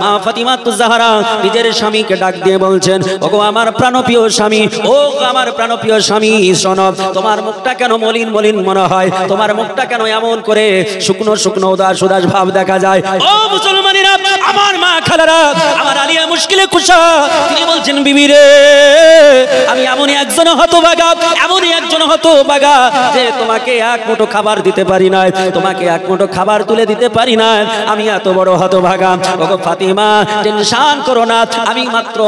মা ফাতিমাতুজ জাহরা নিজের স্বামীকে ডাক দিয়ে বলছেন, ওগো আমার প্রাণপ্রিয় স্বামী, ও আমার প্রাণপ্রিয় স্বামী, শোনো, তোমার মুখটা কেন মলিন মলিন মনে হয়? তোমার মুখটা কেন এমন করে শুকনো শুকনো উদাস উদাস ভাব দেখা যায়? ও মুসলমানেরা, আমার মা খালারা, আমার আলিয়া মুশকিলে কুশা, তিনি বলছেন, বিবি রে, আমি এমনই একজন হতভাগা, এমনই একজন হতভাগা যে তোমাকে এক মুঠো খাবার দিতে পারি না, তোমাকে এক মুঠো খাবার তুলে দিতে পারি না, আমি এত বড় হতভাগা। ওগো ফাতিমা, টেনশন করো না, আমি মাত্র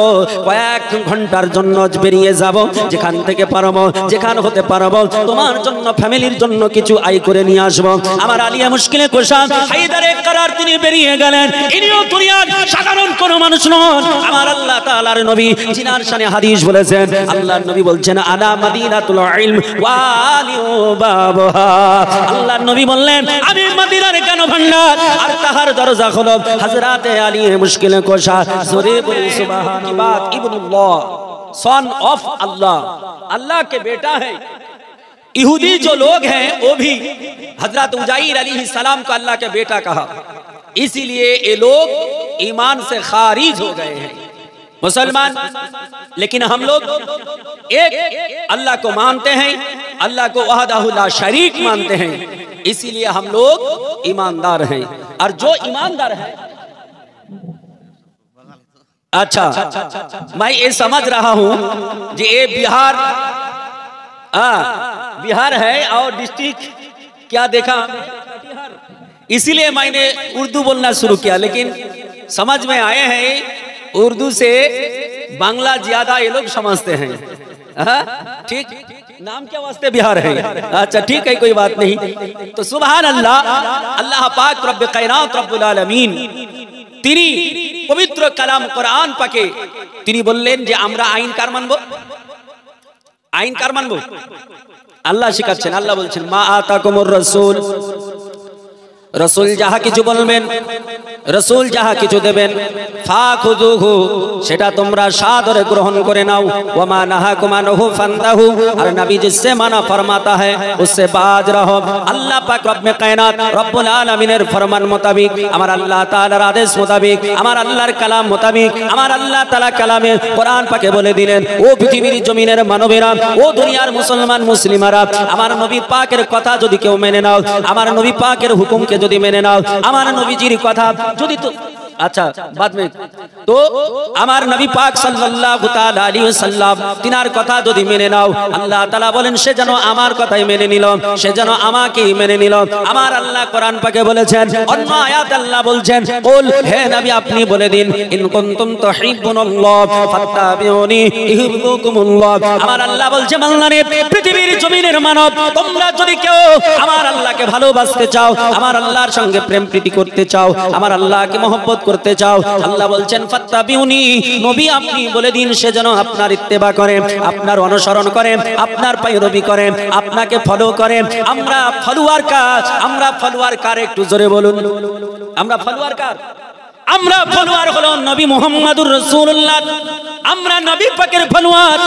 কয়েক ঘন্টার জন্য বেরিয়ে যাব, যেখান থেকে পারবো, যেখান হতে পারবো, তোমার জন্য, ফ্যামিলির জন্য কিছু আয় করে নিয়ে আসবো। আমার আলিয়া মুশকিলে কুশা হায়দারে কারার তিনি বেরিয়ে গেলেন। ইনিও দুনিয়ার সাধারণ কোনো মানুষ নন, আমার আল্লাহ তাআলার নবী, জিনার শানে হাদিস বলেছেন, আল্লাহর নবী বলছেন, আনা মাদিনাতুল ইলম ওয়া আলিউ বাবহা। আল্লাহর নবী বললেন, আমি মদিনার জ্ঞান ভান্ডার, আর তাহার দরজা হলো হযরতে আলী মুশকিলে কুশা। জোরে বলি সুবহানাল্লাহ। ইবনুল্লাহ, सन ऑफ अल्लाह, अल्लाह के बेटा है। यहूदी जो लोग हैं वो भी हजरत उज़ैर अलैहिस्सलाम को अल्लाह के बेटा कहा, इसीलिए ये लोग ईमान से खारिज हो गए हैं मुसलमान। लेकिन हम लोग एक अल्लाह को मानते हैं, अल्लाह को वहदहु ला शरीक मानते हैं, इसीलिए हम लोग ईमानदार हैं। और जो ईमानदार है, अच्छा, मैं ये समझ रहा हूं कि ये बिहार, बिहार है और डिस्ट्रिक्ट क्या देखा, इसीलिए मैंने उर्दू बोलना शुरू किया। लेकिन समझ में आए हैं उर्दू से बांग्ला ज्यादा ये लोग समझते हैं। ठीक, नाम क्या वास्ते बिहार है? अच्छा ठीक है, कोई बात नहीं। तो सुभान अल्लाह, अल्लाह पाक रब्बे कायनात रब्बुल आलमीन তিনি পবিত্র কালাম কোরআন পাকে তিনি বললেন যে আমরা আইন কার মানবো, আইন কার মানবো? আল্লাহ শিখাচ্ছেন, আল্লাহ বলছেন, মা আতাকুমুর রাসূল, রাসূল যাহা কিছু বলবেন, রাসূল যাহা কিছু দেবেন, ফাখুযুহু, সেটা তোমরা সাদরে গ্রহণ করে নাও, ওয়া মা নাহাকুম আনহু ফান্তাহু, আর নবী जिससे মানা ফরমাতা है उससे बाज रहो। আল্লাহ পাক রব্বে কায়নাত রব্বুল আলামিনের ফরমান মোতাবেক, আমার আল্লাহ তাআলার আদেশ মোতাবেক, আমার আল্লাহর কালাম মোতাবেক, আমার আল্লাহ তাআলা কালামে কোরআন পাকে বলে দিলেন, ও পৃথিবীর জমিনের মানবেরা, ও দুনিয়ার মুসলমান মুসলিমারা, আমার নবী পাকের কথা যদি কেউ মেনে নাও, আমার নবী পাকের হুকুমকে যদি মেনে নাও, আমার নবীজির কথা যদি, তো अच्छा बाद में, तो আমার নবী পাক সাল্লাল্লাহু তাআলা আলাইহি ওয়াসাল্লাম তিনার কথা যদি মেনে নাও, আল্লাহ তাআলা বলেন সে যেন আমার কথাই মেনে নিল, সে যেন আমাকেই মেনে নিল। আমার আল্লাহ কোরআন পাকে বলেছেন, অন্য আয়াত আল্লাহ বলছেন, কুল, হে নবী আপনি বলে দিন, ইন কুনতুম তুহিব্বুনাল্লাহ ফাত্তাবিউনি ইউহিব্বুকুমুল্লাহ। আমার আল্লাহ বলছে, বান্দারে, পৃথিবীর জমিনের মানব, তোমরা যদি কেউ আমার আল্লাহকে ভালোবাসতে চাও, আমার আল্লাহর সঙ্গে প্রেম প্রীতি করতে চাও, আমার আল্লাহকে মহব্বত করতে চাও, আল্লাহ বলছেন ফাত্তাবিউনি, নবী আপনি বলে দিন সে যেন আপনার ইত্তেবা করে, আপনার অনুসরণ করে, আপনার পায়রবি করে, আপনাকে ফলো করে। আমরা ফলোয়ার কার? আমরা ফলোয়ার কার? একটু জোরে বলুন, আমরা ফলোয়ার কার? আমরা ফলোয়ার হলো নবী মুহাম্মদুর রাসূলুল্লাহ, আমরা নবী পাকের ফলোয়ার,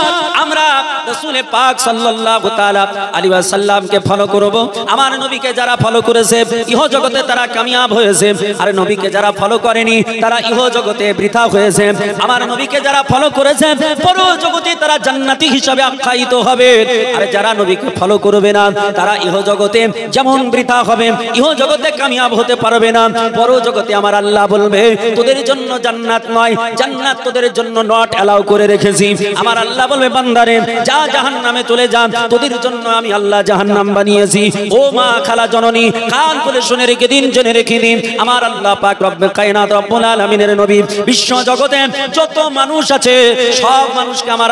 আমরা রাসূল পাক সাল্লাল্লাহু তাআলা আলাইহি ওয়াসাল্লামকে ফলো করব। আমার নবীকে যারা ফলো করেছে ইহ জগতে তারা কামিয়াব হয়েছে, আর নবীকে যারা ফলো করেনি তারা ইহ জগতে বৃথা হয়েছে। আমার নবীকে যারা ফলো করেছে পর জগতে তারা জান্নাতি হিসাবে আখ্যায়িত হবে, আর যারা নবীকে ফলো করবে না তারা ইহ জগতে যেমন বৃথা হবে, ইহ জগতে কামিয়াব হতে পারবে না, পর জগতে আমার আল্লাহ বলবে তোদের জন্য জান্নাত নয়, জান্নাত তোদের জন্য নট অ্যালাউ করে রেখেছি। আমার আল্লাহ বলবে, বান্দারে যা জাহান্নামে চলে যা, তোদের জন্য আমি আল্লাহ জাহান্নাম বানিয়েছি। ও মা খালা জননী, কান খুলে শুনে রেখে দিন, জেনে রেখে দিন, আমার আল্লাহ পাক রব্বে কায়নাত রব্বুল আলামিনের নবী বিশ্ব জগতে যত মানুষ আছে সব মানুষকে আমার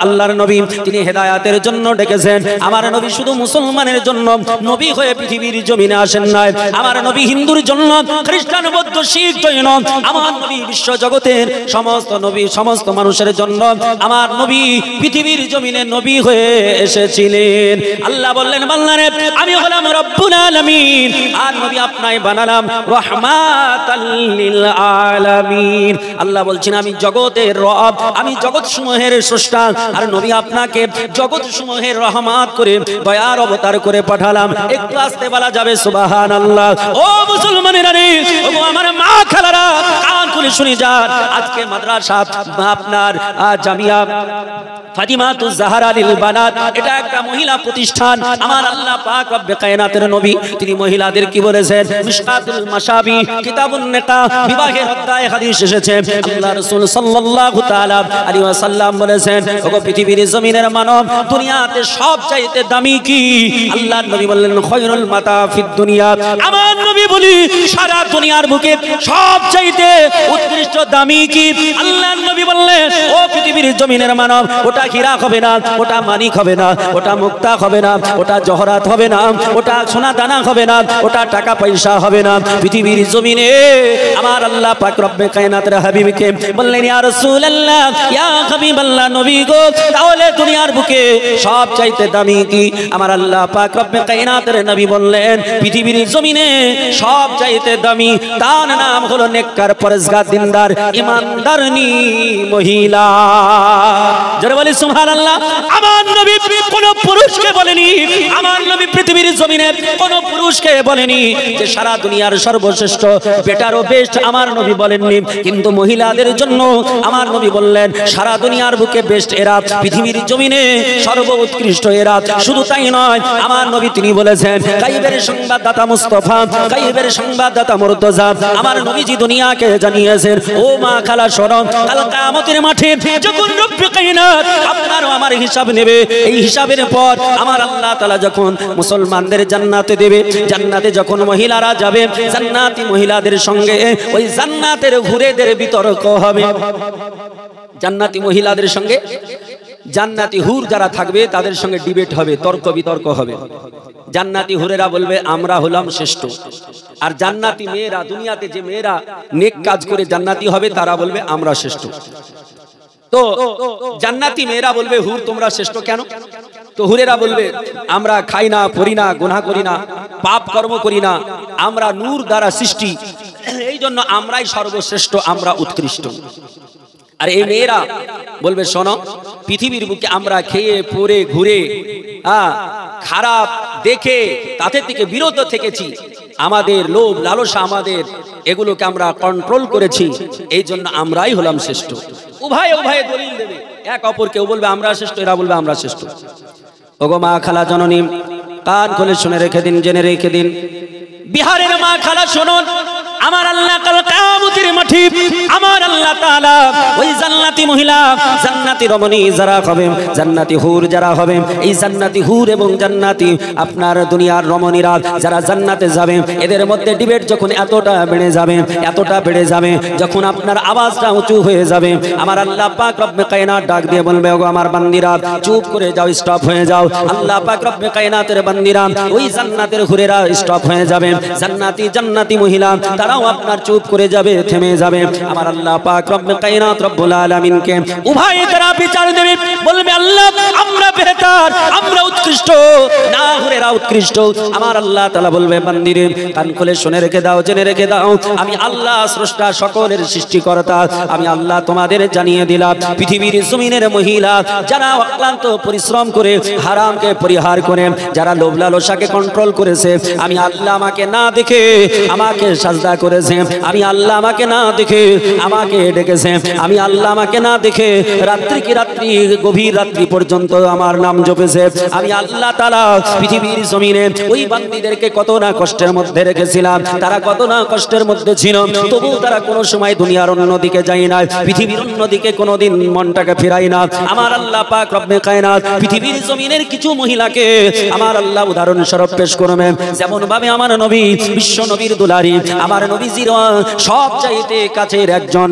আল্লাহর নবী তিনি হেদায়েতের জন্য ডেকেছেন। আমার নবী শুধু মুসলমানের জন্য নবী হয়ে পৃথিবীর জমিনে আসেন নাই, আমার নবী হিন্দুর জন্য, খ্রিস্টান, বৌদ্ধ, শিখ, জৈন, আমার নবী বিশ্ব জগতের সমস্ত নবী, সমস্ত মানুষ মানুষের জন্য আমার নবী পৃথিবীর জমিনে নবী হয়ে এসেছিলেন। আল্লাহ বললেন বান্দারে আমি হলাম রব্বুল আলামিন, আর নবী আপনাকে বানালাম রাহমাতাল লিল আলামিন। আল্লাহ বলছেন আমি জগতের রব, আমি জগৎ সমূহের স্রষ্টা, আর নবী আপনাকে জগৎ সমূহের রহমত করে দয়ার অবতার করে পাঠালাম। একটু আস্তে বলা যাবে সুবহানাল্লাহ। ও মুসলমানেরা রে, ও আমার মা খালারা, কান খুলে শুনে যান। আজকে মাদ্রাসা আপনার জামিয়া ফাতিমাতুজ জাহরা লিল বানাত, এটা একটা মহিলা প্রতিষ্ঠান। আমার আল্লাহ পাক রব্বে কায়নাতের নবী তিনি মহিলাদের কি বলেছেন? মিশকাতুল মাশাবি কিতাবুন নিকাহ, বিবাহের অধ্যায়ে হাদিস এসেছে। আল্লাহ রাসূল সাল্লাল্লাহু তাআলা আলাইহি ওয়াসাল্লাম বলেছেন, ওগো পৃথিবীর জমিনের মানব, দুনিয়াতে সবচাইতে দামি কি? আল্লাহর নবী বললেন খায়রুল মাতা ফিদ দুনিয়া। আমার নবী বলি সারা দুনিয়ার বুকে সবচাইতে উৎকৃষ্ট দামি কি? আল্লাহর নবী বললেন ও পৃথিবীর জমিনের মানব, ওটা হীরা হবে না, ওটা মানিক হবে না, ওটা মুক্তা হবে না, ওটা জহরাত হবে না, ওটা সোনা দানা হবে না, ওটা টাকা পয়সা হবে না। পৃথিবীর জমিনে আমার আল্লাহ পাক রব্বে কায়নাতের হাবিবকে বললেন ইয়া রাসূলুল্লাহ, ইয়া হাবিবাল্লাহ, নবী গো, তাহলে দুনিয়ার বুকে সবচাইতে দামি কি? আমার আল্লাহ পাক রব্বে কায়নাতের নবী বললেন পৃথিবীর জমিনে সবচাইতে দামি তার নাম হলো নেককার, পরেজগার, দিনদার, ইমানদারনি মহিলা। যারা বলে সুবহানাল্লাহ। আমার নবী কোন পুরুষকে বলেনি, আমার নবী পৃথিবীর জমিনে কোন পুরুষকে বলেনি যে সারা দুনিয়ার সর্বশ্রেষ্ঠ, বেটার ও বেস্ট, আমার নবী বলেননি। কিন্তু মহিলাদের জন্য আমার নবী বললেন সারা দুনিয়ার বুকে বেস্ট এরা, পৃথিবীর জমিনে সর্বোৎকৃষ্ট এরা। শুধু তাই নয়, আমার নবী তিনি বলেছেন গায়বের সংবাদদাতা মুস্তাফা, গায়বের সংবাদদাতা মুর্তজা, আমার নবীজি দুনিয়াকে জানিয়েছেন ও মা খালা শোনো, কাল কিয়ামতের মাঠে যখন রব্বে কায়নাত আপনার আমার হিসাব নেবে, এই হিসাবের পর আমার আল্লাহ তাআলা যখন মুসলমানদের জান্নাতে দেবে, জান্নাতে যখন মহিলারা যাবে, জান্নাতি মহিলাদের সঙ্গে ওই জান্নাতের হুরেদের বিতর্ক হবে। জান্নাতি মহিলাদের সঙ্গে জান্নাতি হুর যারা থাকবে তাদের সঙ্গে ডিবেট হবে, তর্ক বিতর্ক হবে। জান্নাতি হুরেরা বলবে আমরা হলাম শ্রেষ্ঠ, আর জান্নাতি মেয়েরা, দুনিয়াতে যে মেয়েরা নেক কাজ করে জান্নাতি হবে তারা বলবে আমরা শ্রেষ্ঠ। তো জান্নাতি মেয়েরা বলবে হুর তোমরা শ্রেষ্ঠ কেন? তো হুরেরা বলবে আমরা খাই না, পড়ি না, গুনাহ করি না, পাপ কর্ম করি না, আমরা নূর দ্বারা সৃষ্টি, এই জন্য আমরাই সর্বশ্রেষ্ঠ, আমরা উৎকৃষ্ট। আর এই মেয়েরা বলবে শোনো, পৃথিবীর বুকে আমরা খেয়ে পরে ঘুরে খারাপ দেখে তাতে থেকে বিরত থেকেছি, আমাদের লোভ লালসা, আমাদের এগুলোকে আমরা কন্ট্রোল করেছি, এই জন্য আমরাই হলাম শ্রেষ্ঠ। উভয়ে উভয়ে দলিল দেবে, এক অপর, কেউ বলবে আমরা শ্রেষ্ঠ, এরা বলবে আমরা শ্রেষ্ঠ। ওগো মা খালা জননী, কান খুলে শুনে রেখে দিন, জেনে রেখে দিন, বিহারের মা খালা শুনুন, আমার আল্লাহ কাল কিয়ামতের মাঠে আমার আল্লাহ তাআলা ওই জান্নাতি মহিলা, জান্নাতি রমণী যারা হবে, জান্নাতি হুর যারা হবে, এই জান্নাতি হুর এবং জান্নাতি আপনার দুনিয়ার রমণীরা যারা জান্নাতে যাবে, এদের মধ্যে ডিবেট যখন এতটা বেড়ে যাবে, এতটা বেড়ে যাবে, যখন আপনার আওয়াজটা উঁচু হয়ে যাবে, আমার আল্লাহ পাক রব্বে কায়নাত ডাক দিয়ে বলবে ওগো আমার বান্দিরা চুপ করে যাও, স্টপ হয়ে যাও। আল্লাহ পাক রব্বে কায়নাতের বান্দিরা, ওই জান্নাতের হুরেরা স্টপ হয়ে যাবে, জান্নাতি মহিলা তারাও আপনার চুপ করে যাবে, থেমে যাবে। আমার আল্লাহ পাক রব্বে কায়নাত রব্বুল আলামিনকে উভয়ে তারা বিচার দেবে, বলবে আল্লাহ আমরা বেহতার, আমরা উৎকৃষ্ট, না হুরেরা উৎকৃষ্ট। আমার আল্লাহ তাআলা বলবে বান্দিরে কান খুলে শুনে রেখে দাও, জেনে রেখে দাও, আমি আল্লাহ স্রষ্টা, সকলের সৃষ্টিকর্তা, আমি আল্লাহ তোমাদের জানিয়ে দিলাম পৃথিবীর জমিনের মহিলা যারা অক্লান্ত পরিশ্রম করে হারামকে পরিহার করে, যারা লোভ লালসাকে কন্ট্রোল করেছে, আমি আল্লাহ আমাকে না দেখে আমাকে সাজদা করেছে, আমি আল্লাহ আমাকে না দেখে আমাকে ডেকেছে, আমি আল্লাহ আমাকে না দেখে রাত্রি কি রাত্রি, গভীর রাত্রি পর্যন্ত আমার নাম জপেছে, আমি আল্লাহ তাআলা পৃথিবীর জমিনে ওই বান্দীদেরকে কত না কষ্টের মধ্যে রেখেছিলাম, তারা কত না কষ্টের মধ্যে ছিল, তবু তারা কোনো সময় দুনিয়ার অন্যদিকে যায় না, পৃথিবীর অন্যদিকে কোনোদিন মনটাকে ফেরাই না। আমার আল্লাহ পাক রব্বে কায়নাত পৃথিবীর জমিনের কিছু মহিলাকে আমার আল্লাহ উদাহরণ স্বরূপ পেশ করবেন, যেমন ভাবে আমার নবী, বিশ্ব নবীর দুলারি, আমার নবীজির সব চাইতে কাছের একজন,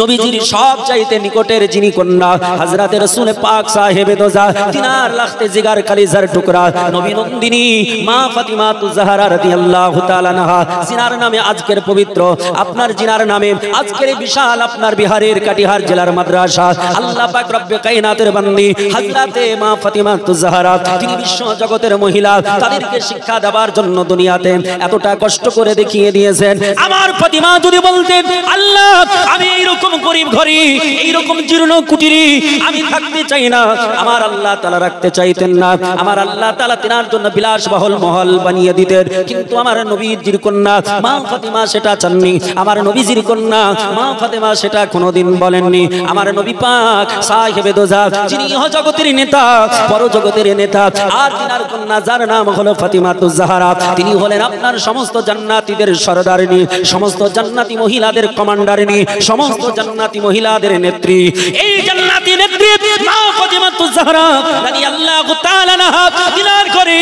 নবীজির সব চাইতে নিকটের যিনি কন্যা হযরত রাসূল পাক সাহেবে দোজা তিনার লাখতে জিগার কালিজার টুকরা নবী নন্দিনী মা ফাতিমা তুজহারা রাদিয়াল্লাহু তাআলা আনহা জিনার নামে আজকের পবিত্র আপনার জিনার নামে আজকের বিশাল আপনার বিহারের কাটিহার জেলার মাদ্রাসা আল্লাহ পাক রব্বে কায়নাতের বান্দি হযরত মা ফাতিমা তুজহারা তিনি বিশ্ব জগতের মহিলা তাদেরকে শিক্ষা দেওয়ার জন্য দুনিয়াতে এতটা কষ্ট করে দেখিয়ে দিয়েছেন। আমার ফাতিমা যদি বলতেন আল্লাহ আমি এইরকম গরিব ঘরে এইরকম জীর্ণ কুটিরে আমি থাকতে চাই না, আমার আল্লাহ তাআলা রাখতে চাইতেন না। আমার আল্লাহ তাআলা তিনার জন্য বিলাসবহুল মহল বানিয়ে দিতেন, কিন্তু আমার নবীজির কন্যা মা ফাতিমা সেটা চাননি। আমার নবীজির কন্যা মা ফাতিমা সেটা কোনোদিন বলেননি। আমার নবী পাক সাহেবে দোজা যিনি জগতের নেতা পরজগতের নেতা আর তিনার কন্যা যার নাম হলো ফাতিমা তুজহারা তিনি হলেন আপনার সমস্ত জান্নাতীদের সরদারিনী, সমস্ত জান্নাতি মহিলাদের কমান্ডারিনী, সমস্ত জান্নাতি মহিলাদের নেত্রী। এই জান্নাতি নেত্রী মা ফাতিমা তুজহারা রাদিয়াল্লাহু তাআলা আনহা তিনার ঘরে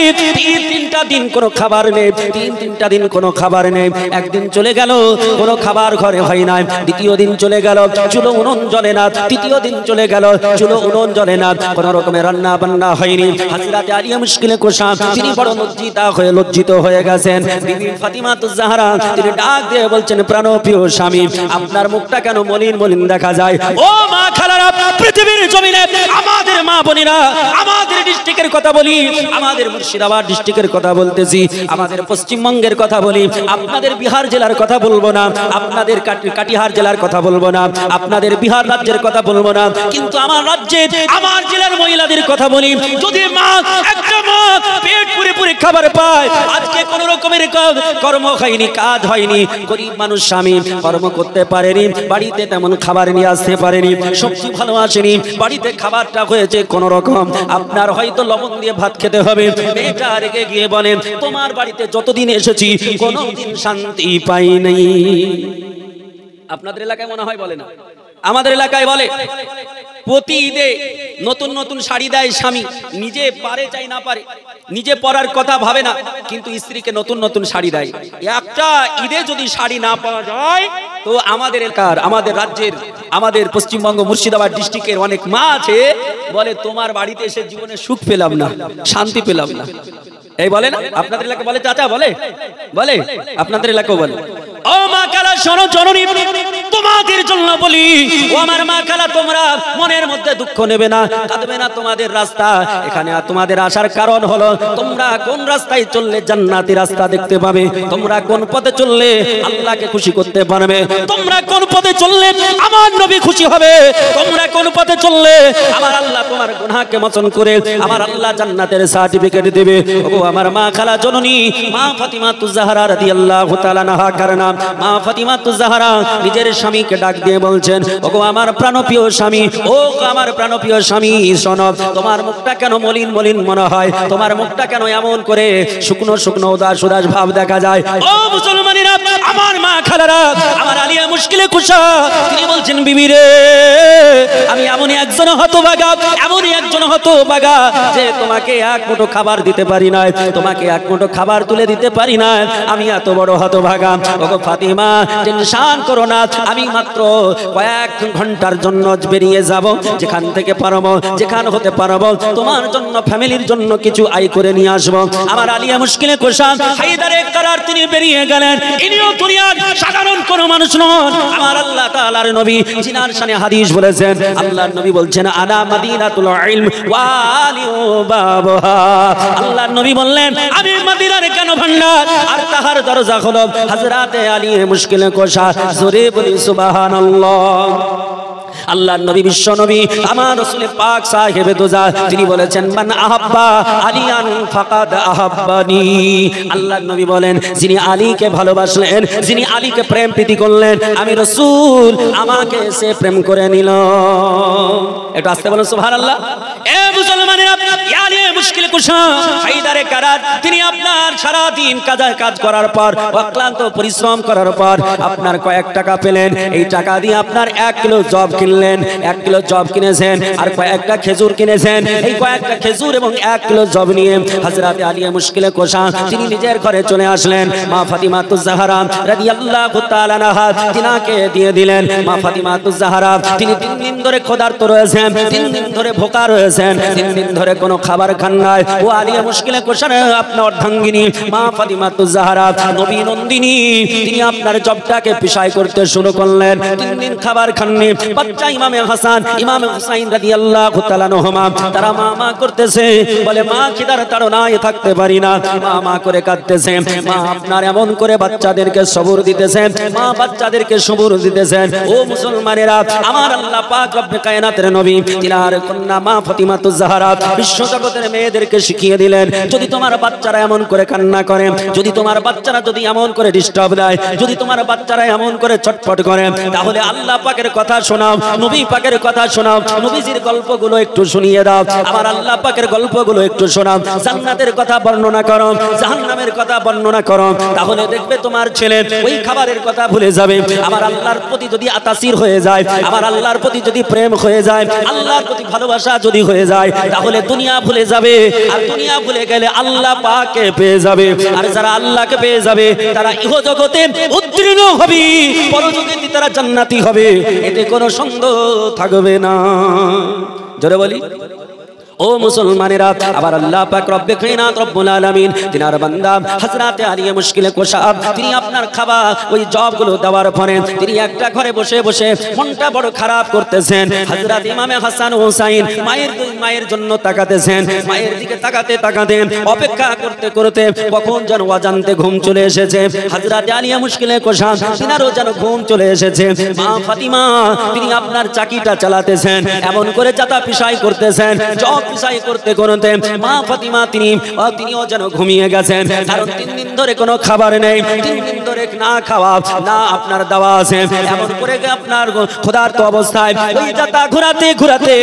তিনটা দিন কোনো খাবার নেই, তিনটা দিন কোনো খাবার নেই। একদিন চলে গেল কোনো খাবার ঘরে হয় না, দ্বিতীয় দিন চলে গেল চুলো উনুন জ্বলে না, তৃতীয় দিন চলে গেল চুলো উনুন জ্বলে না, কোন রকমের রান্না বান্না হয়নি। হযরত আলিয়া মুশকিলে কোশা তিনি বড় লজ্জিত হয়ে গেছেন। বিবি ফাতিমা তুজহারা তিনি ডাক দিয়ে বলছেন প্রাণপ্রিয় স্বামী আপনার মুখটা কেন মলিন মলিন দেখা যায়? ও মা খালারা পৃথিবীর জমিনে আমাদের মা বোনেরা আমাদের ডিস্ট্রিক্টের কথা বলি, আমাদের মুর্শিদাবাদ ডিস্ট্রিক্টের কথা বলতেছি, আমাদের পশ্চিমবঙ্গের কথা বলি, আপনাদের বিহার জেলার কথা বলবো না, আপনাদের কাটিহার জেলার কথা বলবো না, আপনাদের বিহার রাজ্যের কথা বলবো না, কিন্তু আমার রাজ্যে আমার জেলার মহিলাদের কথা বলি। যদি মা একটা মা পেট পুরে পুরে খাবার পায়, আজকে কোন রকমের কর্ম হয়নি, কাজ হয়নি, গরিব মানুষ স্বামী কর্ম করতে পারেনি, বাড়িতে তেমন খাবার নিয়ে আসতে পারেনি, সবজি ভালো আসেনি, বাড়িতে খাবারটা হয়েছে কোন রকম, আপনার হয়তো লবণ দিয়ে ভাত খেতে হবে। মেয়েটা রেগে গিয়ে বলেন তোমার বাড়িতে যতদিন এসেছি কোনোদিন শান্তি পাই নাই। আপনাদের এলাকায় মনে হয় বলে না, আমাদের এলাকায় বলে প্রতি ঈদে নতুন নতুন শাড়ি দেয় স্বামী, নিজে পারে চাই না পারে, নিজে পরার কথা ভাবে না, কিন্তু স্ত্রীকে নতুন নতুন শাড়ি দেয়। একটা ঈদে যদি শাড়ি না পাওয়া যায় তো আমাদের এলাকার আমাদের রাজ্যের আমাদের পশ্চিমবঙ্গ মুর্শিদাবাদ ডিস্ট্রিক্টের অনেক মা আছে বলে তোমার বাড়িতে এসে জীবনে সুখ পেলাম না, শান্তি পেলাম না। এই বলে না আপনাদের এলাকা বলে, চাচা বলে বলে আপনাদের এলাকাও বলে। ও মা খালা শোনো জননী তোমাদের জন্য বলি, ও আমার মা খালা তোমরা মনের মধ্যে দুঃখ নেবে না, কাঁদবে না। তোমাদের রাস্তা এখানে তোমাদের আসার কারণ হলো তোমরা কোন রাস্তায় চললে জান্নাতি রাস্তা দেখতে পাবে, তোমরা কোন পথে চললে আল্লাহকে খুশি করতে পারবে, তোমরা কোন পথে চললে আমার নবী খুশি হবে, তোমরা কোন পথে চললে আমার আল্লাহ তোমার গুনাহকে মোচন করে আমার আল্লাহ জান্নাতের সার্টিফিকেট দেবে। ও আমার মা খালা জননী মা ফাতিমা তুজহারা রাদিয়াল্লাহু তাআলা আনহা কারণা মা ফাতিমা তুজহারা নিজের স্বামীকে ডাক দিয়ে বলছেন ওগো আমার প্রাণপ্রিয় স্বামী, ও আমার প্রাণপ্রিয় স্বামী শোনো, তোমার মুখটা কেন মলিন মলিন মনে হয়, তোমার মুখটা কেন এমন করে শুকনো শুকনো উদাস উদাস ভাব দেখা যায়? ও মুসলমানেরা আমার মা খালারা আমার আলিয়া মুশকিলে কুশা তিনি বলছেন বিবি রে আমি এমনই একজন হতভাগা, এমনই একজন হতভাগা যে তোমাকে এক মুঠো খাবার দিতে পারি না, তোমাকে এক মুঠো খাবার তুলে দিতে পারি না, আমি এত বড় হতভাগা। ওগো ফাতিমা টেনশন করো না, আমি মাত্র কয়েক ঘন্টার জন্য বেরিয়ে যাব, যেখান থেকে পারবো যেখান হতে পারবো তোমার জন্য ফ্যামিলির জন্য কিছু আয় করে নিয়ে আসবো। আমার আলিয়া মুশকিলে কোশা হায়দারে কারার তিনি বেরিয়ে গেলেন। ইনিও দুনিয়ার সাধারণ কোনো মানুষ নন, আমার আল্লাহ তাআলার নবী জিনার শানে হাদিস বলেছেন, আল্লাহর নবী বলছেন আনা মাদিনাতুল ইলম ওয়া আলিউ বাবহা। আল্লাহর নবী বললেন আমি মদিনার কেন ভান্ডার আর তাহার দরজা হলো হযরত আলী মুশকিলে কোশা। জোরে বলি সুবহানাল্লাহ। আল্লাহর নবী বিশ্ব নবী আমার রাসূল পাক সাহেবে দোজা তিনি বলেছেন মান আহাব্বা আলিয়ান ফাকাদ আহাব্বানি। আল্লাহর নবী বলেন যিনি আলীকে ভালোবাসলেন, যিনি আলীকে প্রেম প্রীতি করলেন, আমি রাসূল আমাকে সে প্রেম করে নিল। একটু আস্তে বলুন সুবহানাল্লাহ। এ মুসলমানেরা আলী মুশকিল কুশা হায়দারে কারাত তিনি আপনার সারা দিন কাজ করার পর অক্লান্ত পরিশ্রম করার পর আপনার কয়েক টাকা পেলেন, এই টাকা দিয়ে আপনার 1 কিলো জব কিনলেন, 1 কিলো জব কিনেছেন আর কয়েকটা খেজুর কিনেছেন। এই কয়েকটা খেজুর এবং 1 কিলো জব নিয়ে হযরতে আলী মুশকিল কুশা তিনি নিজের ঘরে চলে আসলেন। মা ফাতিমাতুজ জাহরা রাদিয়াল্লাহু তাআলা আনহা তিনাকে দিয়ে দিলেন। মা ফাতিমাতুজ জাহরা তিনি 3 দিন ধরে ক্ষুধার্ত রয়েছেন, 3 দিন ধরে ভোকা রয়েছেন, 3 দিন ধরে কোনো খাবার খান নাই। ও আলী মুশকিল কুশার আপনার অর্ধাঙ্গিনী মা ফাতিমাতুজ জাহরা নবী নন্দিনী তিনি আপনার জবটাকে পিছাই করতে শুরু করলেন। 3 দিন খাবার খাননি। বাচ্চা ইমামে হাসান ইমামে হুসাইন রাদিয়াল্লাহু তাআলা আনহুমা তারা মা করতেছে, বলে মা খিদার তাড়নায় থাকতে পারি না, মা করে কাঁদতেছে। মা আপনার এমন করে বাচ্চাদেরকে সবর দিতেছেন, মা বাচ্চাদেরকে সবর দিতেছেন। ও মুসলমানেরা, আমার আল্লাহ পাক রব্বে কায়নাতের নবী তিনার কন্যা মা ফাতিমাতুজ জাহরা বিশ্বজগতের মেয়েদেরকে শিখিয়ে দিলেন, যদি তোমার বাচ্চারা এমন করে কান্না করে, যদি তোমার বাচ্চারা যদি এমন করে ডিস্টার্ব দেয়, যদি তোমার বাচ্চারা এমন করে ছটফট করে, তাহলে আল্লাহ পাকের কথা শোনাও, নবী পাকের কথা শোনাও, নবীজির গল্পগুলো একটু শুনিয়ে দাও, আমার আল্লাহ পাকের গল্পগুলো একটু শোনাও, জান্নাতের কথা বর্ণনা করো, জাহান্নামের কথা বর্ণনা করো, তাহলে দেখবে তোমার ছেলে ওই খাবারের কথা ভুলে যাবে। আমার আল্লাহর প্রতি যদি আতাসির হয়ে যায়, আমার আল্লাহর প্রতি যদি প্রেম হয়ে যায়, আল্লাহর প্রতি ভালোবাসা যদি হয়ে যায়, তাহলে দুনিয়া ভুলে যাবে। আর দুনিয়া ভুলে গেলে আল্লাহ পাককে পেয়ে যাবে। আর যারা আল্লাহকে পেয়ে যাবে তারা ইহজগতে উত্তীর্ণ হবে, পরজগতে তারা জান্নাতি হবে, এতে কোনো সন্দেহ থাকবে না। জোরে বলি ও মুসলমানেরা, আবার আল্লাহ পাক রব্বে কায়নাত রব্বুল আলামিন তিনার বান্দা হযরতে আলী মুশকিল কুশা তিনি আপনার খাবার ওই জবগুলো দেওয়ার পরে তিনি একটা ঘরে বসে বসে মনটা বড় খারাপ করতেছেন। হযরত ইমামে হাসান হুসাইন মায়ের জন্য তাকাতেছেন, মায়ের দিকে তাকাতে তাকাতে অপেক্ষা করতে করতে কখন যেন অজান্তে ঘুম চলে এসেছে। হযরতে আলী মুশকিল কুশা তিনারও যেন ঘুম চলে এসেছে। মা ফাতিমা তিনি আপনার চাকিটা চালাতেছেন, এমন করে চাতা পিছাই করতেছেন, জব পিছাই করতে করতে মা ফাতিমা তিনিও যেন ঘুমিয়ে গেছেন। কারণ 3 দিন ধরে কোনো খাবার নেই, 3 দিন ধরে না খাওয়া না আপনার দাওয়া আছে, এমন করে আপনার ক্ষুধার্ত অবস্থায় ওই যাতা ঘোরাতে ঘোরাতে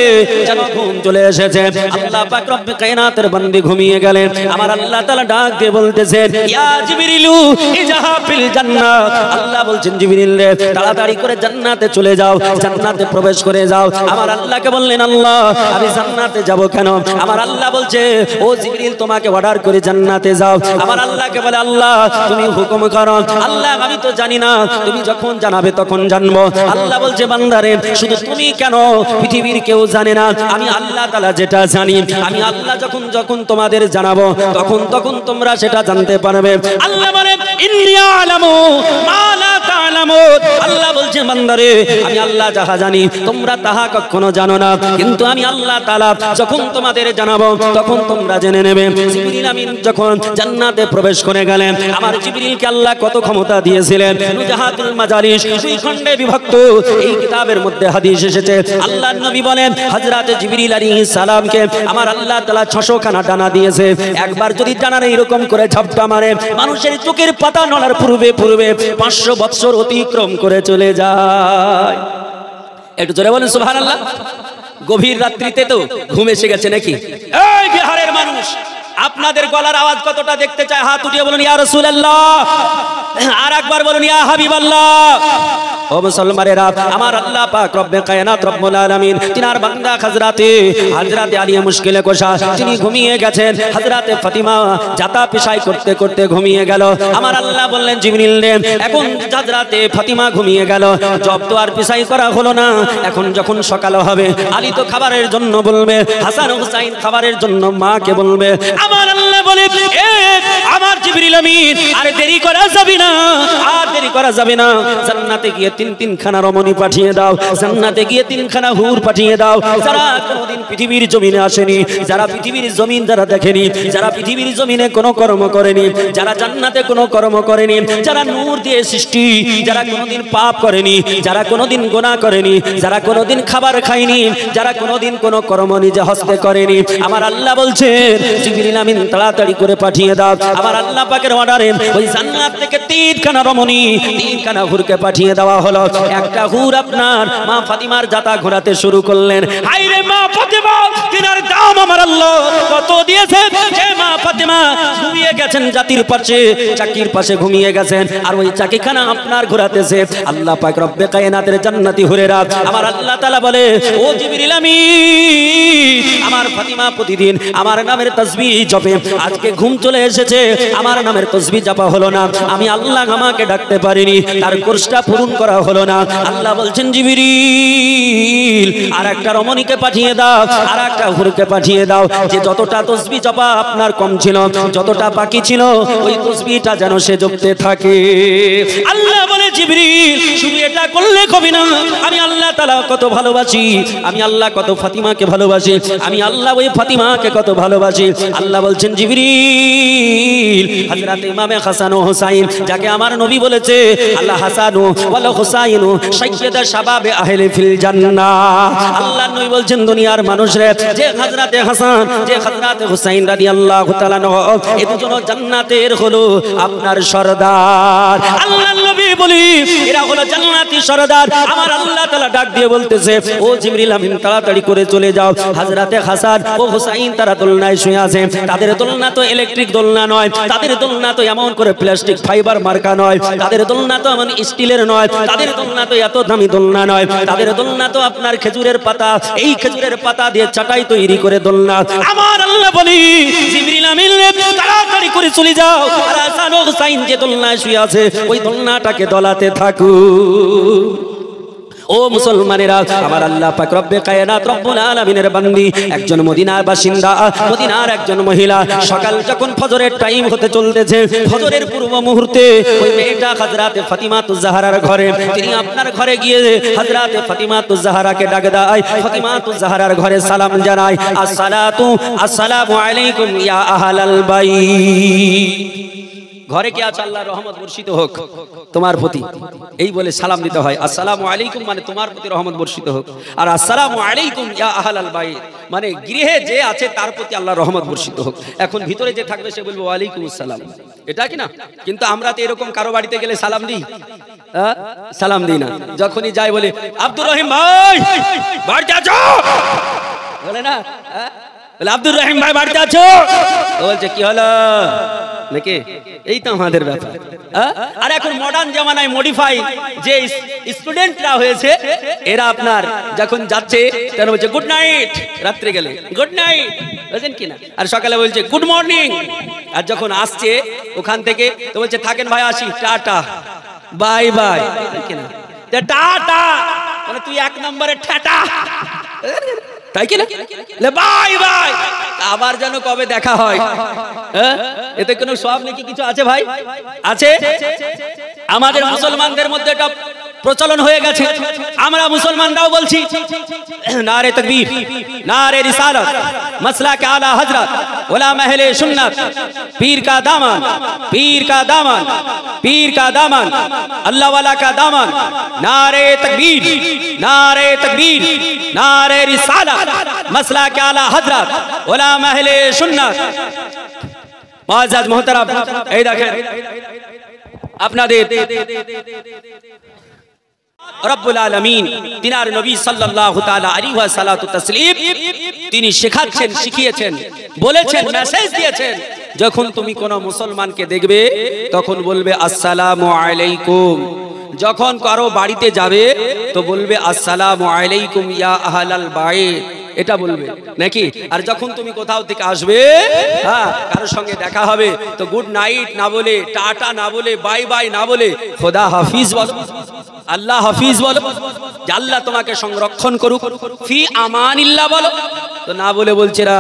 যেন ঘুম চলে এসেছে। আল্লাহ পাক রব্বে কায়নাতের বান্দি ঘুমিয়ে গেলেন। আমার আল্লাহ তাআলা ডাক দিয়ে বলতেছেন, ইয়া জিবরিলু ইজাহা ফিল জান্নাত, আল্লাহ বলছেন জিবরিল রে তাড়াতাড়ি করে জান্নাতে চলে যাও, জান্নাতে প্রবেশ করে যাও। আমার আল্লাহকে বললেন, আল্লাহ আমি জান্নাতে যাব কেন? আমার আল্লাহ বলছে, ও জিবরিল তোমাকে অর্ডার করে জান্নাতে যাও। আমার আল্লাহকে বলে, আল্লাহ তুমি হুকুম করো। আল্লাহ আমি তো জানি না, তুমি যখন জানাবে তখন জানবো। আল্লাহ বলছে, বান্দারে শুধু তুমি কেন, পৃথিবীর কেউ জানে না, আমি আল্লাহ তাআলা যেটা জানি, আমি আল্লাহ যখন যখন তোমাদের জানাবো তখন তখন তোমরা সেটা জানতে পারবে। আল্লাহ বলে, ইন্নী আ'লামু মা লা তা'লামুন, আল্লাহ বলছে বান্দারে আমি আল্লাহ যাহা জানি তোমরা তাহা কখনো জানো না, কিন্তু আমি আল্লাহ তাআলা যখন তোমাদের জানাবো তখন তোমরা জেনে নেবে। জিবরিল আমিন যখন জান্নাতে প্রবেশ করে গেলেন, আমার জিবরিলকে আল্লাহ কত ক্ষমতা দিয়েছিলেন। নুজাহাতুল মাজালিস 2 খণ্ডে বিভক্ত এই কিতাবের মধ্যে হাদিস এসেছে। আল্লাহর নবী বলেন, হযরত জিবরিল আলাইহিস সালামকে আমার আল্লাহ তাআলা 600 খানা ডানা দিয়েছে। একবার যদি ডানার এরকম করে ঝাপটা মারে, মানুষের চোখের পাতা নড়ার পূর্বে পূর্বে 500 বৎসর অতিক্রম করে চলে যায়। একটু জোরে বলেন সুবহানাল্লাহ। গভীর রাত্রিতে তো ঘুম এসে গেছে নাকি? এই বিহারের মানুষ, আপনাদের গলার আওয়াজ কতটা দেখতে চায়? হাত উঠিয়ে বলুন ইয়া রাসূলুল্লাহ। আর একবার বলুন ইয়া হাবিবাল্লাহ। ও মুসলমানেরা, আমার আল্লাহ পাক রব্বে কায়নাত রব্বুল আলামিন তিনার বান্দা হযরতে আলী মুশকিল কুশা তিনি ঘুমিয়ে গেছেন। হযরতে ফাতিমা যাতা পিছাই করতে করতে ঘুমিয়ে গেল। আমার আল্লাহ বললেন, জিবরিল রে এখন হযরতে ফাতিমা ঘুমিয়ে গেল, জব তো আর পিছাই করা হলো না। এখন যখন সকাল হবে, আলী তো খাবারের জন্য বলবে, হাসান হুসাইন খাবারের জন্য মাকে বলবে। আমার আল্লাহ বলে, এ আমার জিবরিল আমিন আর দেরি করা যাবে না, আর দেরি করা যাবে না। জান্নাতে গিয়ে 3 খানা রমণী পাঠিয়ে দাও, জান্নাতে গিয়ে 3 খানা হুর পাঠিয়ে দাও, যারা কোনোদিন পৃথিবীর জমিনে আসেনি, যারা পৃথিবীর জমিন যারা দেখেনি, যারা পৃথিবীর জমিনে কোনো কর্ম করেনি, যারা জান্নাতে কোনো কর্ম করেনি, যারা নূর দিয়ে সৃষ্টি, যারা কোনোদিন পাপ করেনি, যারা কোনোদিন গুনাহ করেনি, যারা কোনোদিন খাবার খায়নি, যারা কোনোদিন কোনো কর্ম নিজে হস্তে করেনি। আমার আল্লাহ বলছেন, জিবরিল আমিন তাড়াতাড়ি করে পাঠিয়ে দাও। আমার আল্লাহ পাকের অর্ডারে ওই জান্নাত থেকে 3খানা রমণী 3খানা হুরকে পাঠিয়ে দেওয়া হলো। একটা হুর আপনার মা ফাতিমার জাতা ঘোরাতে শুরু করলেন। হায়রে মা ফাতিমা, তিনার দাম আমার আল্লাহ কত দিয়েছে যে মা ফাতিমা ঘুমিয়ে গেছেন জাতির পাশে, চাকির পাশে ঘুমিয়ে গেছেন, আর ওই চাকিখানা আপনার ঘোরাতেছে আল্লাহ পাক রব্বে কায়নাতের জান্নাতি হুরেরা। আমার আল্লাহ তাআলা বলে, ও জিবরিল আমিন, আমার ফাতিমা প্রতিদিন আমার নামের তাসবিহ জপে, আজকে ঘুম চলে এসেছে, আমার নামের তাসবিহ জপা হলো না, আমি আল্লাহ আমাকে ডাকতে পারিনি, তার কোর্সটা পূরণ করা হলো না। আল্লাহ বলছেন, জিবরিল আর একটা রমণীকে পাঠিয়ে দাও, আর একটা হুরকে পাঠিয়ে দাও, যে যতটা তাসবিহ জপা আপনার কম ছিল, যতটা বাকি ছিল, ওই তাসবিহটা যেন সে জপতে থাকে। আল্লাহ বলে, জিবরিল শুধু এটা করলে কবি না, আমি আল্লাহ তাআলা কত ভালোবাসি, আমি আল্লাহ কত ফাতিমাকে ভালোবাসি, আমি আল্লাহ ওই ফাতিমাকে কত ভালোবাসি। আল্লাহ বলছেন, জিবরিল হযরত ইমামে হাসান ও হুসাইন, যাকে আমার নবী বলেছে আল্লাহ হাসানু ওয়াল হুসাইনু সাইয়্যিদা শাবাবে আহলে ফিল জান্নাহ। আল্লাহ নবী বলছেন, দুনিয়ার মানুষরা যে হযরত হাসান, যে হযরত হুসাইন রাদিয়াল্লাহু তাআলা এই দুজন জান্নাতের হলো আপনার সরদার। আল্লাহ নবী বলি, এরা হলো জান্নাতি সরদার। আমার আল্লাহ তাআলা ডাক দিয়ে বলতেছে, ও জিবরিল আমিন, তাড়াতাড়ি করে চলে যাও, হযরত হাসান ও হুসাইন তারা দোলনায় শুয়ে আছে, তাদের দোলনা তো ইলেকট্রিক দোলনা নয়, তাদের দোলনা তো এমন করে প্লাস্টিক ফাইবার মার্কা নয়, তাদের দোলনা তো এমন স্টিলের নয়, তাদের দোলনা তো এত দামি দোলনা নয়, তাদের দোলনা তো আপনার খেজুরের পাতা, এই খেজুরের পাতা দিয়ে চাটাই তৈরি করে দোলনা। আমার আল্লাহ বলি, জিবরিল আমিন তাড়াতাড়ি করে চলে যাও, আর হাসান ও হুসাইন যে দোলনায় শুয়ে আছে ওই দোলনাটাকে দোলাতে থাকো। ও মুসলমানেরা, আমার আল্লাহ পাক রব্বে কায়নাত রব্বুল আলামিনের বান্দি, একজন মদিনার বাসিন্দা, মদিনার একজন মহিলা, সকাল যখন ফজরের টাইম হতে চলতেছে, ফজরের পূর্ব মুহূর্তে ওই মেয়েটা হযরতে ফাতিমাতুজ জাহরার ঘরে, তিনি আপনার ঘরে গিয়ে হযরতে ফাতিমাতুজ জাহরাকে ডাক দেয়, ফাতিমাতুজ জাহরার ঘরে সালাম জানায়, আসসালামু আলাইকুম ইয়া আহলাল বাইত। ঘরে কে আছে আল্লাহর রহমত বর্ষিত হোক তোমার প্রতি, এই বলে সালাম দিতে হয়। আসসালামু আলাইকুম মানে তোমার প্রতি রহমত বর্ষিত হোক, আর আসসালামু আলাইকুম ইয়া আহলাল বাইত মানে গৃহে যে আছে তার প্রতি আল্লাহর রহমত বর্ষিত হোক। এখন ভিতরে যে থাকবে সে বলবে ওয়ালাইকুম আসসালাম, এটা কি না? কিন্তু আমরা তো এরকম কারো বাড়িতে গেলে সালাম দিই? সালাম দিই না। যখনই যাই বলে, আব্দুর রহিম ভাই বাড়িতে আছো, বলে না? বলে আব্দুর রহিম ভাই বাড়িতে আছো, বলছে কি হলো নাকি? এই তো আমাদের ব্যাপার। আর এখন মডার্ন জামানায় মডিফাই যে স্টুডেন্টরা হয়েছে, এরা আপনার যখন যাচ্ছে তখন বলছে গুড নাইট, রাত্রে গেলে গুড নাইট, বুঝলেন কিনা? আর সকালে বলছে গুড মর্নিং, আর যখন আসছে ওখান থেকে তো বলছে থাকেন ভাই আসি, টাটা বাই বাই, কিনা? টাটা মানে তুই এক নম্বরে ঠাটা, তাই কিনা? বাই বাই, আবার যেন কবে দেখা হয়। এতে কোনো সওয়াব নাকি কিছু আছে ভাই? আছে। আমাদের মুসলমানদের মধ্যে এটা প্রচলন হয়ে গেছে, আমরা মুসলমানরাও বলছি নারে তাকবীর, নারে রিসালাত, মাসলাক আলা হযরত, উলামা আহলে সুন্নাত, পীর का दामन, पीर का दामन, पीर का दामन, अल्लाह वाला का दामन, नारे तकबीर, नारे तकबीर, नारे रिसालत, मसलाक आला हजरत, उलमा अहले सुन्नत। मुअज़्ज़ज़ मोहतरम, এই দেখেন আপনাদের রব্বুল আলামিন তিনার নবী সাল্লাল্লাহু তাআলা আলাইহি ওয়া সাল্লাতু তাসলিম তিনি শেখাচ্ছেন, শিখিয়েছেন, বলেছেন, মেসেজ দিয়েছেন, যখন তুমি কোন মুসলমানকে দেখবে তখন বলবে আসসালামু আলাইকুম। যখন কারো বাড়িতে যাবে তো বলবে আসসালামু আলাইকুম ইয়া আহলাল বাইত, এটা বলবে নাকি? আর যখন তুমি কোথাও থেকে আসবে, হ্যাঁ কারোর সঙ্গে দেখা হবে তো গুড নাইট না বলে, টাটা না বলে, বাই বাই না বলে খোদা হাফিজ বলো, আল্লাহ হাফিজ বলো, যে আল্লাহ তোমাকে সংরক্ষণ করুক, ফি আমানিল্লাহ বলো, তো না বলে বলছে না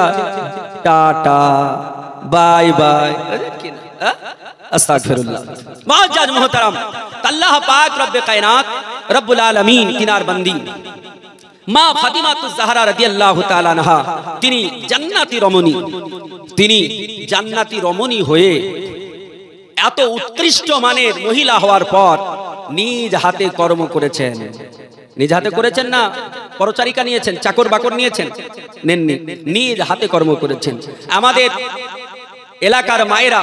টাটা বাই বাই, আস্তাগফিরুল্লাহ। মুআজ্জাজ মুহতারাম, আল্লাহ পাক রব্বে কায়নাত রব্বুল আলামিন তিনার বান্দি মা ফাতিমাতুজ জাহরা রাদিয়াল্লাহু তাআলা আনহা, তিনি জান্নাতি রমণী, তিনি জান্নাতি রমণী হয়ে এত উৎকৃষ্ট মানের মহিলা হওয়ার পর নিজ হাতে কর্ম করেছেন। নিজ হাতে করেছেন না পরচারিকা নিয়েছেন, চাকর বাকর নিয়েছেন? নেননি, নিজ হাতে কর্ম করেছেন। আমাদের এলাকার মায়েরা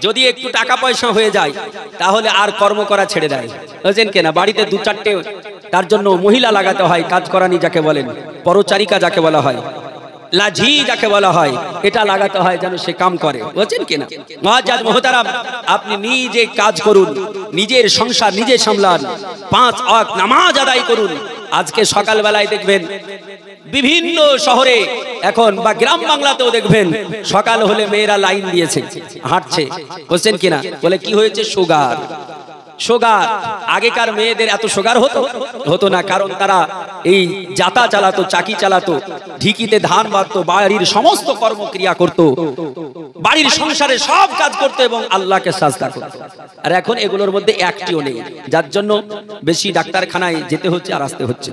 যদি একটু টাকা পয়সা হয়ে যায় তাহলে আর কর্ম করা ছেড়ে দেয়, বুঝছেন কিনা? বাড়িতে দু চারটে তার জন্য মহিলা লাগাতে হয়, কাজ করানি যাকে বলেন, পরচারিকা যাকে বলা হয়, লাঝি যাকে বলা হয়, এটা লাগাতে হয় যেন সে কাম করে, বুঝছেন কিনা? মুআজ্জাজ মুহতারাম, আপনি নিজে কাজ করুন, নিজের সংসার নিজে সামলান, 5 ওয়াক্ত নামাজ আদায় করুন। আজকে সকালবেলায় দেখবেন বিভিন্ন শহরে এখন বা গ্রাম বাংলাতেও দেখবেন সকাল হলে মেয়েরা লাইন দিয়েছে, হাঁটছে, বুঝছেন কিনা? বলে কি হয়েছে? সুগার। সুগার। আগেকার মেয়েদের এত সুগার হতো না, কারণ তারা এই জাতা চালাতো, চাকি চালাতো, ঢিকিতে ধান বাঁধতো, বাড়ির সমস্ত কর্মক্রিয়া করত, বাড়ির সংসারে সব কাজ করতো এবং আল্লাহকে সাজদা করতো। আর এখন এগুলোর মধ্যে একটিও নেই, যার জন্য বেশি ডাক্তারখানায় যেতে হচ্ছে আর আসতে হচ্ছে।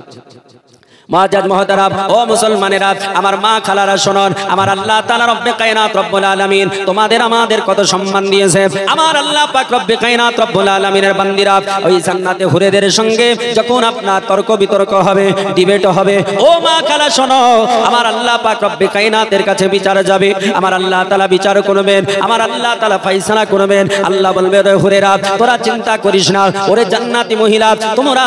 মুআজ্জাজ মুহতারাম ও মুসলমানেরা, আমার মা খালারা শুনুন, আমার আল্লাহ তাআলা রব্বে কায়নাত রব্বুল আলামিন তোমাদের আমাদের কত সম্মান দিয়েছে। আমার আল্লাহ পাক রব্বে কায়নাত রব্বুল আলামিনের বান্দিরা ওই জান্নাতে হুরেদের সঙ্গে যখন আপনার তর্ক বিতর্ক হবে, ডিবেট হবে, ও মা খালা শোনো, আমার আল্লাহ পাক রব্বে কায়নাতের কাছে বিচার যাবে, আমার আল্লাহ তাআলা বিচার করবেন, আমার আল্লাহ তাআলা ফয়সালা করবেন। আল্লাহ বলবে, রে হুরেরা তোরা চিন্তা করিস না, ওরে জান্নাতি মহিলা তোমরা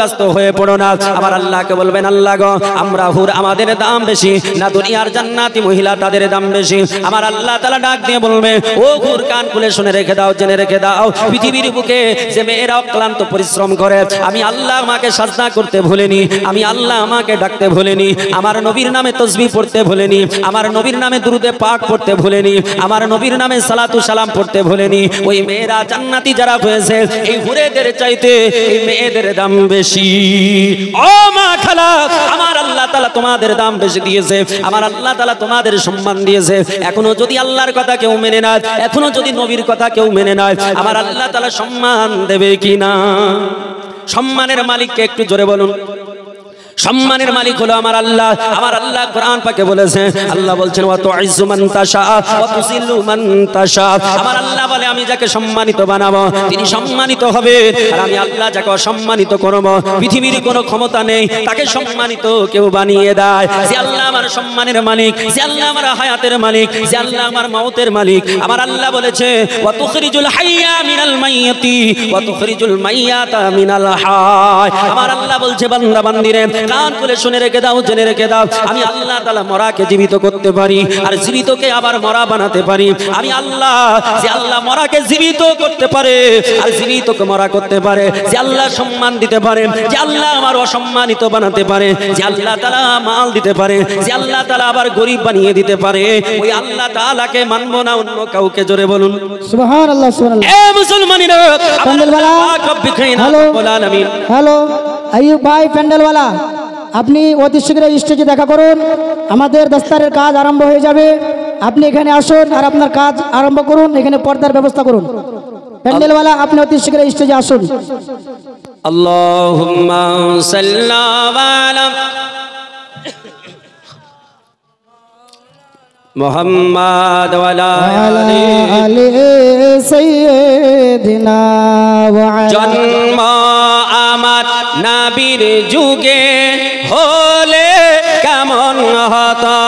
ব্যস্ত হয়ে পড়ো না। আমার আল্লাহকে বলবেন, আল্লাহ গো, আমরা হুর আমাদের দাম বেশি না দুনিয়ার জান্নাতি মহিলা তাদের দাম বেশি? আমার আল্লাহ তাআলা ডাক দিয়ে বলবে, ও হুর কান খুলে শুনে রেখে দাও, জেনে রেখে দাও, পৃথিবীর বুকে যে মেয়েরা অক্লান্ত পরিশ্রম করে, আমি আল্লাহ আমাকে সাজদা করতে ভুলিনি, আমি আল্লাহ আমাকে ডাকতে ভুলিনি, আমার নবীর নামে তাসবিহ পড়তে ভুলিনি, আমার নবীর নামে দুরুদে পাক পড়তে ভুলিনি, আমার নবীর নামে সালাতু সালাম পড়তে ভুলিনি। ওই মেয়েরা জান্নাতি যারা হয়েছে এই হুরেদের চাইতে এই মেয়েদের দাম বেশি। ও মা খালা, আমার আল্লাহ তাআলা তোমাদের দাম বেশি দিয়েছে, আমার আল্লাহ তাআলা তোমাদের সম্মান দিয়েছে। এখনো যদি আল্লাহর কথা কেউ মেনে না, এখনো যদি নবীর কথা কেউ মেনে না, আমার আল্লাহ তাআলা সম্মান দেবে কিনা? সম্মানের মালিককে একটু জোরে বলুন। সম্মানের মালিক হলো আমার আল্লাহ। আমার আল্লাহ কোরআন পাকে বলেছে, আল্লাহ বলছেন, ওয়া তুইজ্জু মান তাশা ওয়া তুযিল্লু মান তাশা। আমার আল্লাহ বলে, আমি যাকে সম্মানিত বানাবো তিনি সম্মানিত হবে, আর আমি আল্লাহ যাকে অসম্মানিত করব পৃথিবীর কোনো ক্ষমতা নেই তাকে সম্মানিত কেউ বানিয়ে দেয়। যে আল্লাহ আমার সম্মানের মালিক, যে আল্লাহ আমার হায়াতের মালিক, যে আল্লাহ আমার মওতের মালিক। আমার আল্লাহ বলেছে, ওয়া তুখরিজুল হাইয়া মিনাল মাইয়াতি ওয়া তুখরিজুল মাইয়াতা মিনাল হায়। আমার আল্লাহ বলছে, বান্দা বান্দিরে কান খুলে শুনে রেখে দাও, জেনে রেখে দাও, আমি আল্লাহ তাআলা মরাকে জীবিত করতে পারি আর জীবিতকে আবার মরা বানাতে পারি। আমি আল্লাহ, যে আল্লাহ মরাকে জীবিত করতে পারে আর জীবিতকে মরা করতে পারে, যে আল্লাহ সম্মান দিতে পারে, যে আল্লাহ আমার অসম্মানিত বানাতে পারে, যে আল্লাহ তাআলা মাল দিতে পারে, যে আল্লাহ তাআলা আবার গরীব বানিয়ে দিতে পারে, ওই আল্লাহ তাআলাকে মানবো না অন্য কাউকে? জোরে বলুন সুবহানাল্লাহ, সুবহানাল্লাহ। এ মুসলমানেরা, হ্যালো আইয়ুব ভাই প্যান্ডেলওয়ালা, আপনি অতি শীঘ্র স্টেজে দেখা করুন, আমাদের দস্তারের কাজ আরম্ভ হয়ে যাবে। আপনি এখানে আসুন আর আপনার কাজ আরম্ভ করুন, এখানে পর্দার ব্যবস্থা করুন। প্যান্ডেলওয়ালা, আপনি অতি শীঘ্র স্টেজে আসুন। আল্লাহুম্মা সাল্লি আলা মুহাম্মাদ ওয়া আলা আলি সাইয়্যিদিনা ওয়া আলা। জন্ম আমার নবীর যুগে হলে কেমন হতো,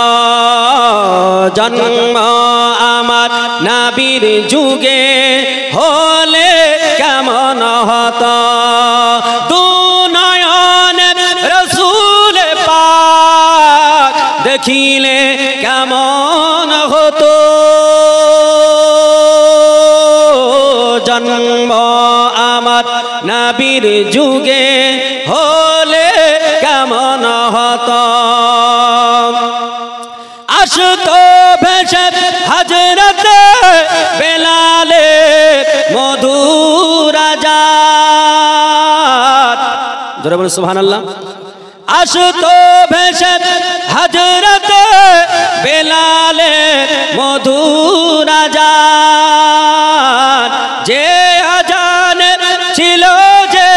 জন্ম আমার নবীর যুগে হলে কেমন হতো, দু নয়নের রাসূল পাক দেখিলে কেমন হতো, জন্ম আমার নবীর যুগে হলে কেমন হতো। আসতো ভেসে হযরতে বেলালে মধুর আজাদ, জোরে বলুন সুবহানাল্লাহ। আসতো ভেসে হযরতে বেলালে মধুর আজাদ, যে আজানে ছিল যে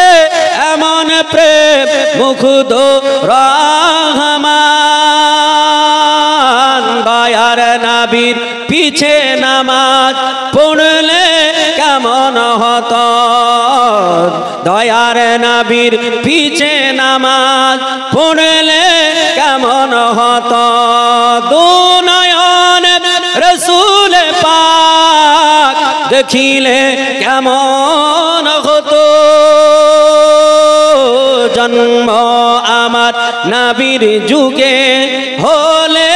এমন প্রেম মুগ্ধ রহমান, দয়ার নবীর পিছে নামাজ পড়লে কেমন হতো, দয়ার নবীর পিছে নামাজ পড়লে কেমন হতো, দু নয়ন রাসূল পাক দেখিলে কেমন হতো জন্ম আমার নবীর যুগে হলে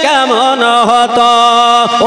কেমন হতো।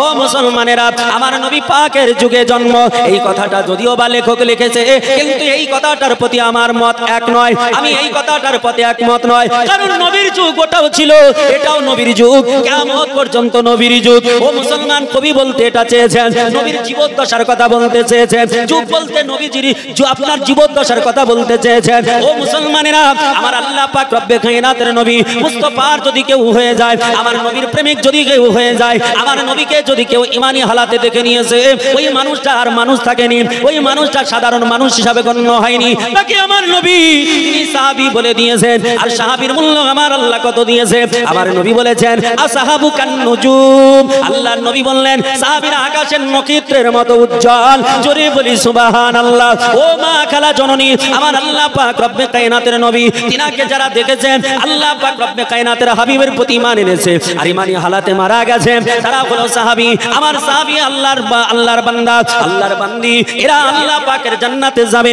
ও মুসলমানেরা, আমার নবী পাকের যুগে জন্ম, এই কথাটা যদিও বা লেখক লিখেছে, কিন্তু এই কথাটার প্রতি আমার মত এক নয়। আমি এই কথাটার প্রতি একমত নয়, কারণ নবীর যুগ ওটাও ছিল, এটাও নবীর যুগ, কিয়ামত পর্যন্ত নবীর যুগ। ও মুসলমান, কবি বলতে এটা চেয়েছেন, নবীর জীবদ্দশার কথা বলতে চেয়েছেন। যুগ বলতে নবীজির আপনার জীবদ্দশার কথা বলতে চেয়েছেন। ও মুসলমানেরা, আমার আল্লাহ পাক রব্বে কায়নাতের নবী মুস্তাফার যদি কেউ হয়ে যায়, আমার নবীর প্রেমিক যদি কেউ হয়ে যায়, আমার নবীকে যদি কেউ ইমানি হালাতে দেখে নিয়েছে, ওই মানুষটা আর মানুষ থাকেনি, ওই মানুষটা সাধারণ মানুষ হিসাবে গণ্য হয়নি। তাকে আমার নবী তিনি সাহাবী বলে দিয়েছেন। আর সাহাবীর মূল্য আমার আল্লাহ কত দিয়েছে? আমার নবী বলেছেন আসহাবু কান নুজুম। আল্লাহর নবী বললেন সাহাবীরা আকাশের নক্ষত্রের মতো উজ্জ্বল। জোরে বলি সুবহানাল্লাহ। ও মা খালা জননী, আমার আল্লাহ পাক রব্বে কায়নাতের নবী, তিনাকে যারা দেখেছেন, আল্লাহ পাক রব্বে কায়নাতের হাবিবের প্রতি ঈমান এনেছে আর ঈমানি হালাতে মারা গেছে, তারা হলো সাহাবী। আমার সাহাবী আল্লাহর বান্দা, আল্লাহর বান্দি, এরা আল্লাহ পাকের জান্নাতে যাবে।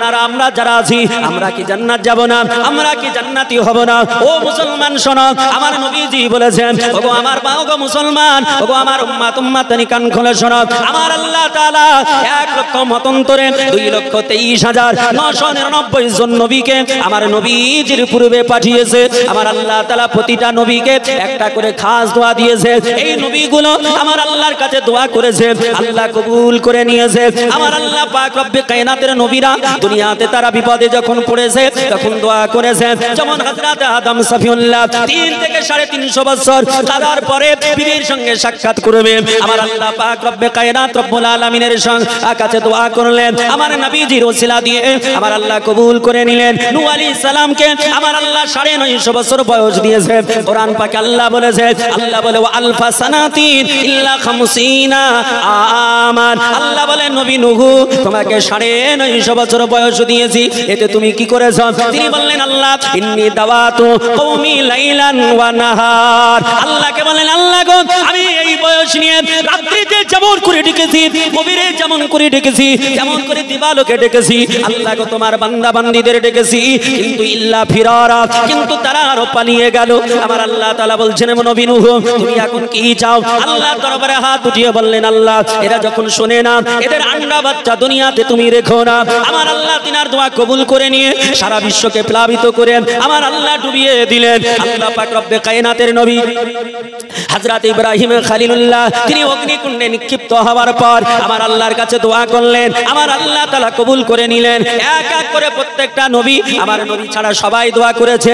আর আমরা যারা আছি, আমরা কি জান্নাত যাব না? আমরা কি জান্নাতি হব না? ও মুসলমান শোনো, আমার নবীজি বলেছেন, ওগো আমার ওগো মুসলমান, ওগো আমার উম্মাতানি কান খুলে শোনো, আমার আল্লাহ তাআলা 1 লক্ষ মতান্তরে 2,23,999 জন নবীকে আমার নবীজির পূর্বে পাঠিয়েছে। আমার আল্লাহ তাআলা প্রতিটা নবীকে একটা করে খাস দোয়া দিয়েছে। এই নবীগুলো আমার আল্লাহর কাছে দোয়া করেছে, আল্লাহ কবুল করে নিয়েছে। আমার আল্লাহ পাক রব্বে কায়নাতের নবীরা দুনিয়াতে তারা বিপদে যখন পড়েছে তখন দোয়া করেছে। যেমন হযরত আদম সফিউল্লাহ 3 থেকে 350 বছর কাদার পরে বিবির সঙ্গে সাক্ষাৎ করবে, আমার আল্লাহ পাক রব্বে কায়নাত রব্বুল আলামিনের কাছে দোয়া করলেন, আমার নবীজির ওসিলা দিয়ে আমার আল্লাহ কবুল করে নিলেন। নূহ আলাইহিস সালামকে আমার আল্লাহ 950 বছর বয়স দিয়েছে। কোরআন পাকে আল্লাহ বলেছে, আল্লাহ বলে ওয়া আলফা সানাতিন ইল্লা 50 আমান। আল্লাহ বলে নবী নূহ তোমাকে 950 বছর বয়স দিয়েছি, এতে তুমি কি করেছো? তিনি বললেন আল্লাহ ইন্নী দাওয়াতু কওমি লাইলান ওয়া নাহার। আল্লাহকে বলেন আল্লাহ গো, আমি এই বয়স নিয়ে রাত্রিতে যেমন করে ডেকেছি, গভীরে যেমন করে ডেকেছি, যেমন করে দিবালোকে ডেকেছি, আল্লাহ গো তোমার বান্দা বান্দীদের ডেকেছি, কিন্তু ইল্লা ফিরারা, কিন্তু তারা আরো পালিয়ে গেল। আমার আল্লাহ তাআলা বলছেন নবী নূহ তুমি এখন কি চাও? আল্লাহ দরবারে হাত উঠিয়ে বললেন আল্লাহ এরা যখন শুনে না, এদের আন্ডা বাচ্চা দুনিয়াতে তুমি রেখো না। আমার আল্লাহ তিনার দোয়া কবুল করে নিয়ে সারা বিশ্বকে প্লাবিত করে আমার আল্লাহ ডুবিয়ে দিলেন। আল্লাহ পাক রব্বে কায়নাতের নবী হযরত ইব্রাহিম খলিলুল্লাহ তিনি অগ্নিকুণ্ডে নিক্ষিপ্ত হওয়ার পর আমার আল্লাহর কাছে দোয়া করলেন, আমার আল্লাহ তাআলা কবুল করে নিলেন। এক এক করে প্রত্যেকটা নবী, আমার নবী ছাড়া সবাই দোয়া করেছে।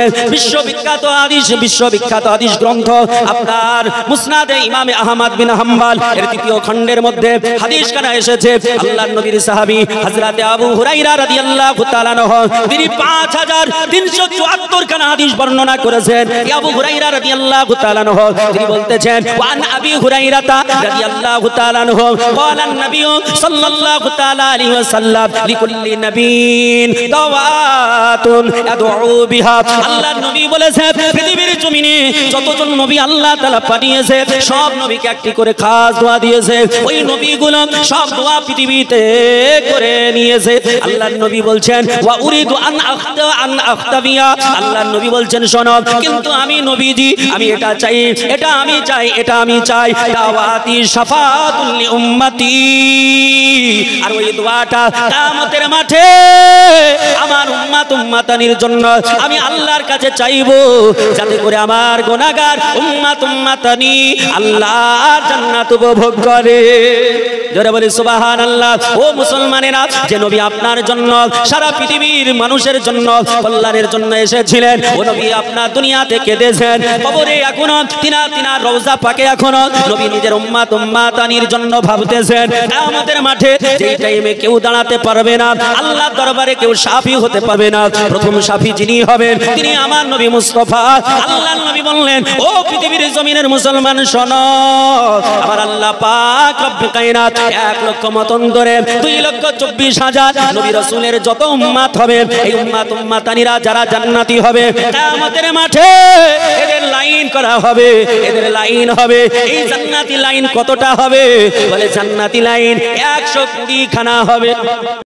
বিশ্ববিখ্যাত হাদিস গ্রন্থ আপনার মুসনাদে ইমামে আহমদ বিন হাম্বল এর 3য় খণ্ডের মধ্যে হাদিস কানা এসেছে, আল্লাহর নবীর সাহাবী হযরত আবু হুরায়রা রাদিয়াল্লাহু তাআলা আনহু তিনি 5374 খানা হাদিস বর্ণনা করেছেন। আবু হুরায়রা রাদিয়াল্লাহু তাআলা আনহু তিনি বলতেছেন ওয়ান আবি হুরায়রা রাদিয়াল্লাহু তাআলা আনহু ক্বালা নবী সাল্লাল্লাহু তাআলা আলাইহি ওয়াসাল্লাম লিকুল্লি নবীন দাওয়াতুন আদউ বিহা। আল্লাহর নবী বলেছেন পৃথিবীর জমিনে যতজন নবী আল্লাহ তাআলা পাঠিয়েছে সব নবীকে একটি করে খাস দোয়া দিয়েছে। ওই নবীগুলো সব দোয়া পৃথিবীতে করে নিয়েছে। আল্লাহর নবী বলছেন ওয়া উরিদু আন আখতাবিয়া। আল্লাহর নবী বলছেন শোনো, কিন্তু আমি নবীজি আমি এটা চাই, এটা আমি চাই, এটা আমি চাই দাওয়াতি শাফাতুল লি উম্মতি। আর ওই দোয়াটা কিয়ামতের মাঠে আমার উম্মাতানির জন্য আমি আল্লাহর কাছে চাইবো, যাতে করে আমার গুনাহগার উম্মাতানি আল্লাহর জান্নাত উপভোগ করে। জোরে বলি সুবহানাল্লাহ। ও মুসলমানেরা, যে নবী আপনার জন্য সারা পৃথিবীর মানুষের জন্য কল্যাণের জন্য এসেছিলেন, ও নবী আপনার দুনিয়া থেকে কেঁদেছেন, কবরে এখনো তিনার রওজা পাকে এখনো নবী নিজের উম্মাতানির জন্য ভাবতেছেন। কিয়ামতের মাঠে যেই টাইমে কেউ দাঁড়াতে পারবে না, আল্লাহর দরবারে কেউ সাফি হতে পারবে না, প্রথম সাফি যিনি হবেন তিনি আমার নবী মুস্তাফা। আল্লাহর নবী বললেন ও পৃথিবীর জমিনের মুসলমান শোনো, আমার আল্লাহ পাক রব্বুল কায়নাত 1 লক্ষ মতান্তরে 2,24,000 নবী রাসূলের যত উম্মত হবে এই উম্মাতানিরা যারা জান্নাতি হবে কিয়ামতের মাঠে এদের লাইন করা হবে, এদের লাইন হবে। এই জান্নাতি লাইন কতটা হবে? বলে জান্নাতি লাইন 120 খানা হবে।